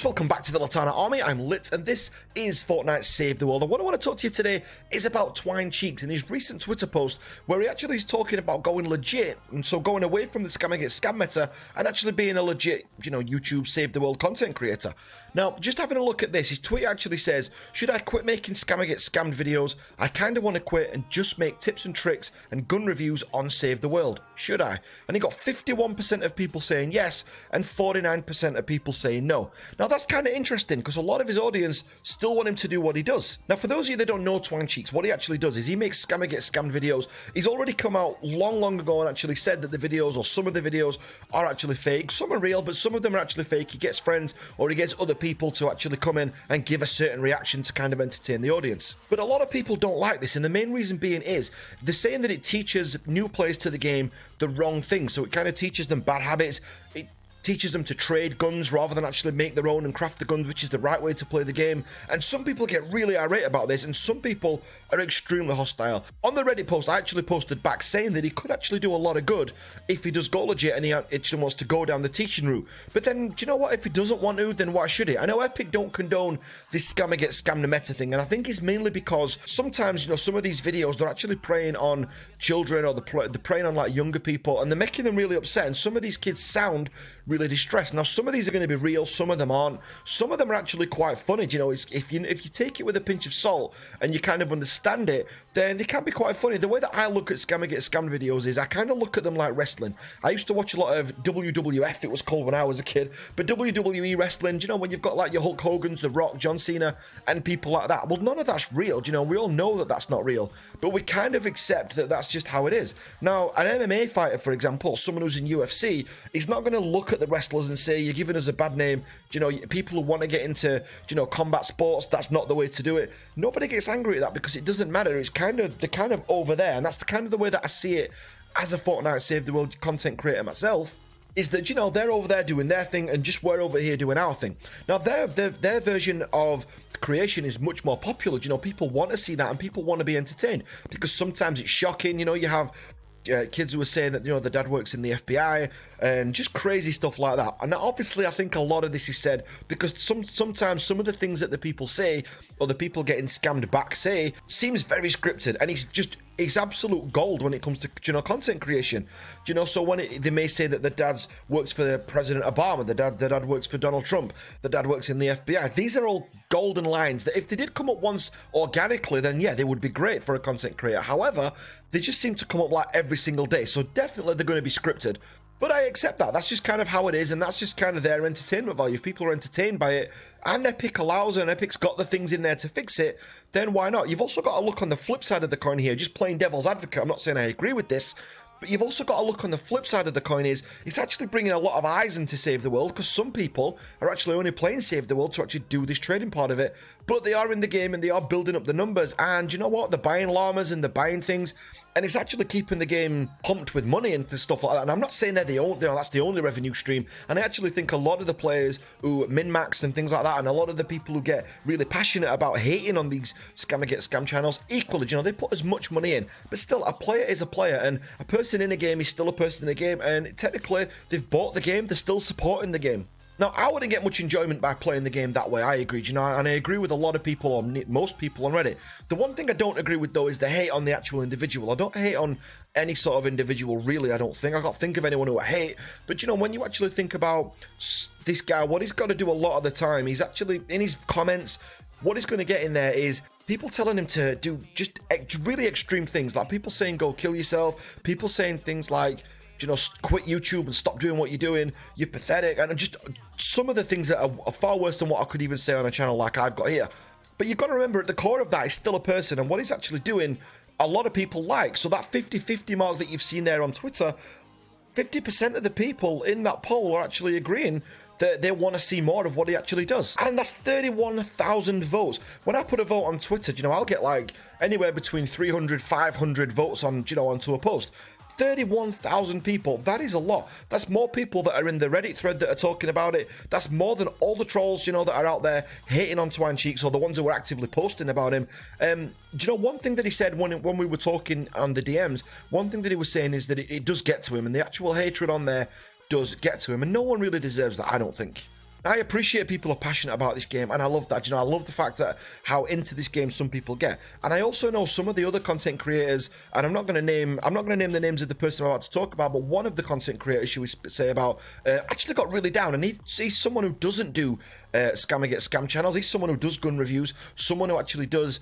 Chaps, welcome back to the Latana Army. I'm Lit, and this is Fortnite Save the World. And what I want to talk to you today is about Twine Cheeks and his recent Twitter post where he actually is talking about going legit, and so going away from the scammer get scam meta and actually being a legit, YouTube Save the World content creator. Now, just having a look at this, his tweet actually says, should I quit making scammer get scammed videos? I kind of want to quit and just make tips and tricks and gun reviews on Save the World. Should I? And he got 51% of people saying yes and 49% of people saying no. Now that's kind of interesting because a lot of his audience still want him to do what he does. Now for those of you that don't know Twine Cheeks, what he actually does is he makes scammer get scammed videos. He's already come out long ago and actually said that the videos or some of the videos are actually fake. Some are real, but some of them are actually fake. He gets friends or he gets other people to actually come in and give a certain reaction to kind of entertain the audience. But a lot of people don't like this, and the main reason being is they're saying that it teaches new players to the game the wrong thing. So it kind of teaches them bad habits. It teaches them to trade guns rather than actually make their own and craft the guns, which is the right way to play the game. And some people get really irate about this, and some people are extremely hostile. On the Reddit post, I actually posted back saying that he could actually do a lot of good if he does go legit and he actually wants to go down the teaching route. But then, do you know what? If he doesn't want to, then why should he? I know Epic don't condone this scammer get scammed meta thing, and I think it's mainly because sometimes, some of these videos, they're actually preying on children or they're preying on like younger people, and they're making them really upset, and some of these kids sound really distressed. Now some of these are going to be real, some of them aren't. Some of them are actually quite funny. If you take it with a pinch of salt and you kind of understand it, then they can be quite funny. The way that I look at scammer get scammed videos is I kind of look at them like wrestling. I used to watch a lot of WWF, it was called when I was a kid, but WWE wrestling, when you've got like your Hulk Hogan's, The Rock, John Cena, and people like that. Well, none of that's real. We all know that that's not real, but we kind of accept that that's just how it is. Now, an MMA fighter, for example, someone who's in UFC, is not going to look at the wrestlers and say, you're giving us a bad name. People who want to get into, combat sports, that's not the way to do it. Nobody gets angry at that because it doesn't matter. It's they're kind of over there, and that's the kind of the way that I see it as a Fortnite Save the World content creator myself. Is that, they're over there doing their thing and just we're over here doing our thing. Now, their version of creation is much more popular. People want to see that and people want to be entertained because sometimes it's shocking. You have kids who are saying that, the dad works in the FBI and just crazy stuff like that. And obviously, I think a lot of this is said because sometimes some of the things that the people say or the people getting scammed back say seems very scripted, and it's absolute gold when it comes to content creation. So when they may say that the dad works for President Obama, the dad works for Donald Trump, the dad works in the FBI. These are all golden lines that if they did come up once organically, then yeah, they would be great for a content creator. However, they just seem to come up like every single day. So definitely they're going to be scripted. But I accept that. That's just kind of how it is, and that's just kind of their entertainment value. If people are entertained by it, and Epic allows it, and Epic's got the things in there to fix it, then why not? You've also got to look on the flip side of the coin here, just playing devil's advocate. I'm not saying I agree with this, but you've also got to look on the flip side of the coin is it's actually bringing a lot of eyes into Save the World because some people are actually only playing Save the World to actually do this trading part of it, but they are in the game and they are building up the numbers, and you know what? They're buying llamas and they're buying things, and it's actually keeping the game pumped with money and stuff like that. And I'm not saying that's the only revenue stream, and I actually think a lot of the players who min-max and things like that, and a lot of the people who get really passionate about hating on these scammer get scam channels, equally, they put as much money in, but still, a player is a player, and a person in a game is still a person in a game, and technically, they've bought the game, they're still supporting the game. Now, I wouldn't get much enjoyment by playing the game that way, I agree, and I agree with a lot of people, or most people on Reddit. The one thing I don't agree with, though, is the hate on the actual individual. I don't hate on any sort of individual, really, I don't think. I can't think of anyone who I hate, but, when you actually think about this guy, what he's got to do a lot of the time, he's actually, in his comments, what he's going to get in there is people telling him to do just really extreme things, like people saying, go kill yourself, people saying things like, quit YouTube and stop doing what you're doing, you're pathetic, and just some of the things that are far worse than what I could even say on a channel like I've got here. But you've got to remember, at the core of that is still a person, and what he's actually doing, a lot of people like. So that 50-50 mark that you've seen there on Twitter, 50% of the people in that poll are actually agreeing that they want to see more of what he actually does. And that's 31,000 votes. When I put a vote on Twitter, I'll get like anywhere between 300, 500 votes on, onto a post. 31,000 people, that is a lot. That's more people that are in the Reddit thread that are talking about it. That's more than all the trolls, that are out there hating on Twine Cheeks, or the ones who are actively posting about him. One thing that he said when we were talking on the DMs, one thing that he was saying is that it does get to him, and the actual hatred on there does get to him, and no one really deserves that, I don't think. I appreciate people are passionate about this game, and I love that. You know, I love the fact that how into this game some people get. And I also know some of the other content creators, and I'm not going to name the names of the person I'm about to talk about, but one of the content creators, should we say, about actually got really down, and he's someone who doesn't do Scammer Get Scam channels. He's someone who does gun reviews, someone who actually does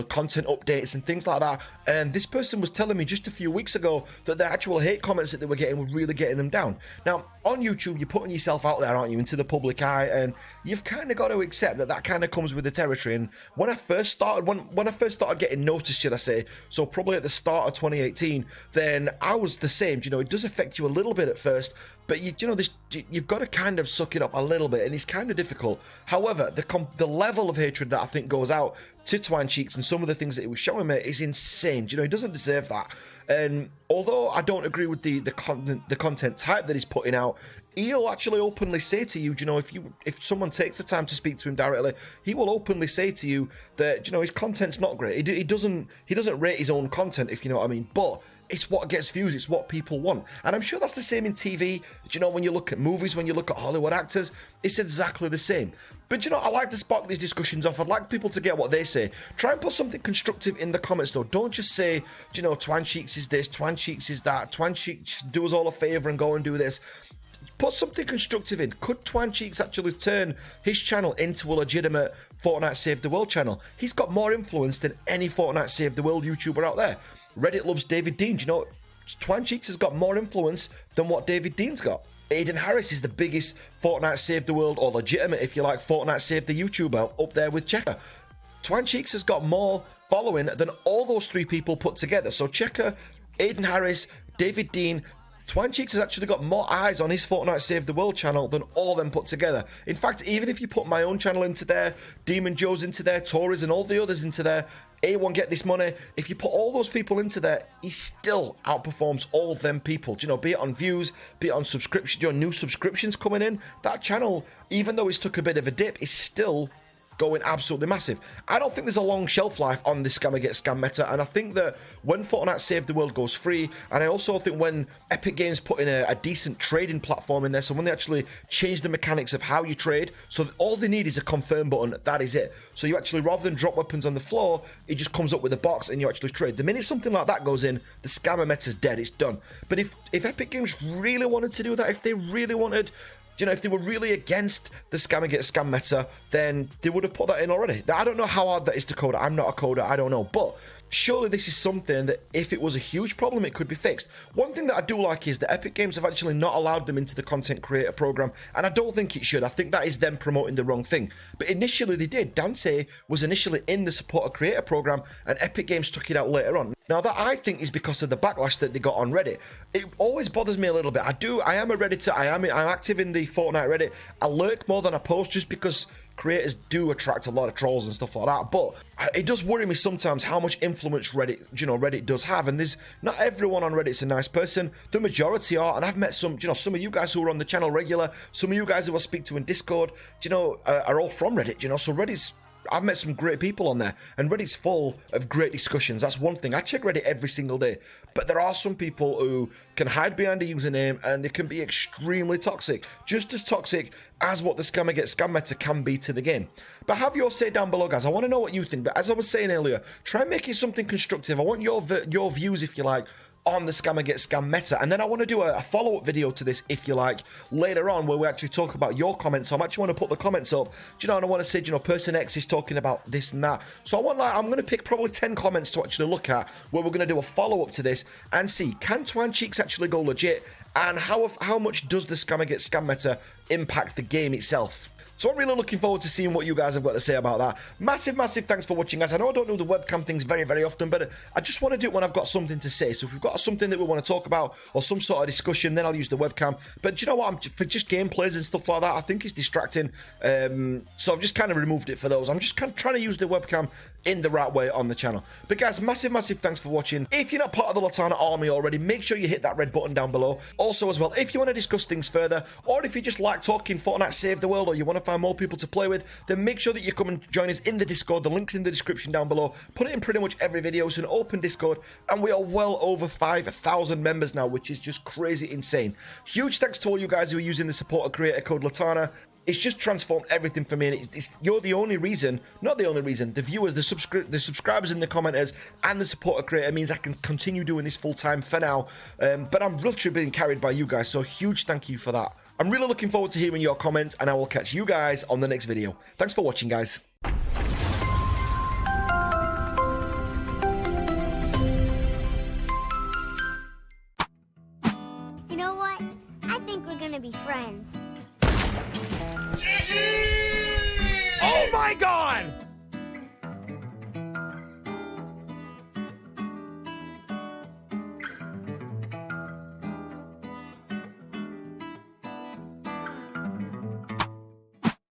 content updates and things like that. And this person was telling me just a few weeks ago that the actual hate comments that they were getting were really getting them down. Now, on YouTube, you're putting yourself out there, aren't you, into the public eye, and you've kind of got to accept that kind of comes with the territory. And when I first started getting noticed, should I say, so probably at the start of 2018, then I was the same. You know, it does affect you a little bit at first, but you've got to kind of suck it up a little bit, and it's kind of difficult. However, the level of hatred that I think goes out to Twine Cheeks and some of the things that he was showing me is insane. You know, he doesn't deserve that. And although I don't agree with the content type that he's putting out, he'll actually openly say to you, you know, if someone takes the time to speak to him directly, he will openly say to you that, you know, his content's not great. He doesn't rate his own content, if you know what I mean. But it's what gets views, it's what people want. And I'm sure that's the same in TV. You know, when you look at movies, when you look at Hollywood actors, it's exactly the same. But you know, I like to spark these discussions off. I'd like people to get what they say. Try and put something constructive in the comments though. Don't just say, you know, Twine Cheeks is this, Twine Cheeks is that, Twine Cheeks do us all a favour and go and do this. Put something constructive in. Could Twine Cheeks actually turn his channel into a legitimate Fortnite Save the World channel? He's got more influence than any Fortnite Save the World YouTuber out there. Reddit loves David Dean. Do you know, Twine Cheeks has got more influence than what David Dean's got. Aiden Harris is the biggest Fortnite Save the World, or legitimate, if you like, Fortnite Save the YouTuber, up there with Checker. Twine Cheeks has got more following than all those three people put together. So Checker, Aiden Harris, David Dean, Twine Cheeks has actually got more eyes on his Fortnite Save the World channel than all of them put together. In fact, even if you put my own channel into there, Demon Joe's into there, Tories and all the others into there, A1 Get This Money, if you put all those people into there, he still outperforms all of them people. Do you know, be it on views, be it on subscription, you know, new subscriptions coming in, that channel, even though it's took a bit of a dip, is still going absolutely massive. I don't think there's a long shelf life on this Scammer Get Scam meta, and I think that when Fortnite Save the World goes free, and I also think when Epic Games put in a decent trading platform in there, so when they actually change the mechanics of how you trade, so all they need is a confirm button, that is it. So you actually, rather than drop weapons on the floor, it just comes up with a box and you actually trade. The minute something like that goes in, the Scammer meta's dead, it's done. But if Epic Games really wanted to do that, if they really wanted, you know, if they were really against the Scammer Get Scam meta, then they would have put that in already. Now, I don't know how hard that is to code. I'm not a coder, I don't know. But surely this is something that if it was a huge problem, it could be fixed. One thing that I do like is that Epic Games have actually not allowed them into the content creator program, and I don't think it should. I think that is them promoting the wrong thing. But initially they did. Dan7eh was initially in the supporter creator program, and Epic Games took it out later on. Now that I think is because of the backlash that they got on Reddit. It always bothers me a little bit. I am a Redditor. I'm active in the Fortnite Reddit. I lurk more than I post just because creators do attract a lot of trolls and stuff like that. But it does worry me sometimes how much influence Reddit does have. And there's not everyone on Reddit's a nice person. The majority are, and I've met some of you guys who are on the channel regular, some of you guys who I speak to in Discord, are all from Reddit. So I've met some great people on there, and Reddit's full of great discussions. That's one thing. I check Reddit every single day, but there are some people who can hide behind a username and they can be extremely toxic, just as toxic as what the Scammer Get Scam meta can be to the game. But have your say down below, guys. I want to know what you think, but as I was saying earlier, try and make it something constructive. I want your views, if you like, on the Scammer Get Scam meta, and then I want to do a follow-up video to this, if you like, later on, where we actually talk about your comments. So I actually want to put the comments up, and I want to say, person X is talking about this and that. So I'm going to pick probably 10 comments to actually look at, where we're going to do a follow-up to this and see, can Twine Cheeks actually go legit, and how much does the Scammer Get Scam meta impact the game itself? So I'm really looking forward to seeing what you guys have got to say about that. Massive thanks for watching, guys. I know I don't do the webcam things very often, but I just want to do it when I've got something to say. So if we've got something that we want to talk about or some sort of discussion, then I'll use the webcam. But you know what? For just gameplays and stuff like that, I think it's distracting. So I've just kind of removed it for those. I'm just kind of trying to use the webcam in the right way on the channel. But guys, massive thanks for watching. If you're not part of the Latana army already, make sure you hit that red button down below. Also as well, if you want to discuss things further, or if you just like talking Fortnite Save the World, or you want to find more people to play with, then make sure that you come and join us in the Discord. The link's in the description down below. Put it in pretty much every video. It's an open Discord, and we are well over 5,000 members now, which is just crazy insane. Huge thanks to all you guys who are using the supporter creator code Latana. It's just transformed everything for me. And you're the only reason, not the only reason, the viewers, the subscribers and the commenters and the supporter creator means I can continue doing this full time for now. But I'm literally being carried by you guys, so huge thank you for that. I'm really looking forward to hearing your comments, and I will catch you guys on the next video. Thanks for watching, guys. You know what? I think we're gonna be friends. Oh my God!